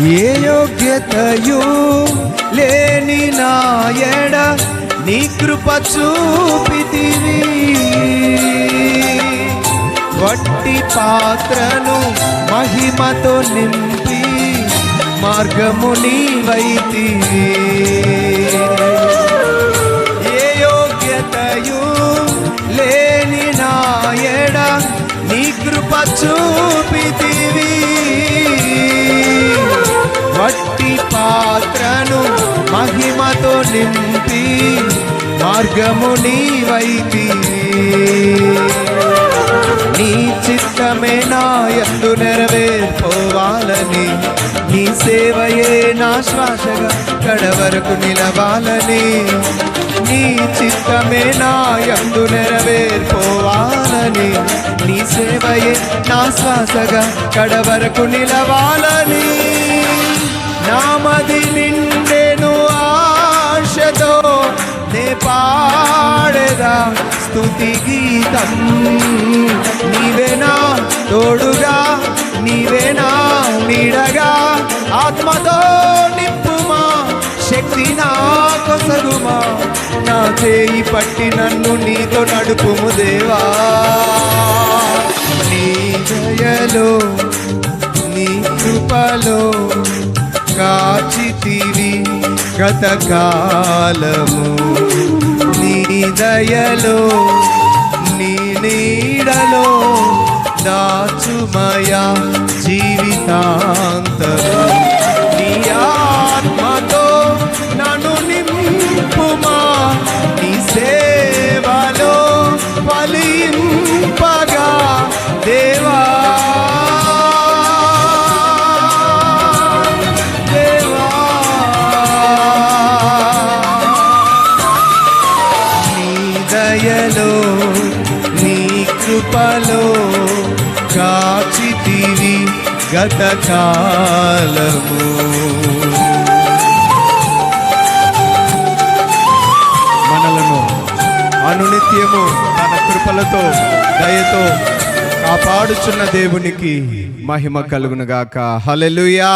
ఏ యోగ్యతయు లేని నా ఎడ నీ కృప చూపితివి. వట్టి పాత్రను మహిమతో నింపి మార్గము నీవైతివి. ఏ యోగ్యతయు లేని నా ఎడ నీ కృప చూపితివి. వట్టి పాత్రను మహిమతో నింపి మార్గము నీవైతివి. నీ చిత్తమే నా యందు నెరవేర్పోవాలని, నీ సేవయే నా శ్వాసగా కడవరకు నిలవాలని. నీ చిత్తమే నా యందు నెరవేర్పోవాలని, నీ సేవయే నా శ్వాసగా కడవరకు నిలవాలని. నామది నిండెను ఆశతో నే పాడేదా స్తుతి గీతం. నీవేనా తోడుగా, నీవేనా నీడగా, ఆత్మతో నింపుమా, శక్తి నా కొసగుమా. నా చేయి పట్టి నన్ను నీతో నడుపుము దేవా. నీ దయలో నీ కృపలో కాచితివి గతకాలము. నీ దయలో నీ నీడలో దాచుమయా జీవితాంతము. నీ ఆత్మతో నన్ను నింపుమా, నీ సేవలో ఫలింపగా దేవా. దయలో నీ కృపలో కాచితివి గతకాలము. మనలను అనునిత్యము తన కృపలతో దయతో కాపాడుచున్న దేవునికి మహిమ కలుగునుగాక. హల్లెలూయా.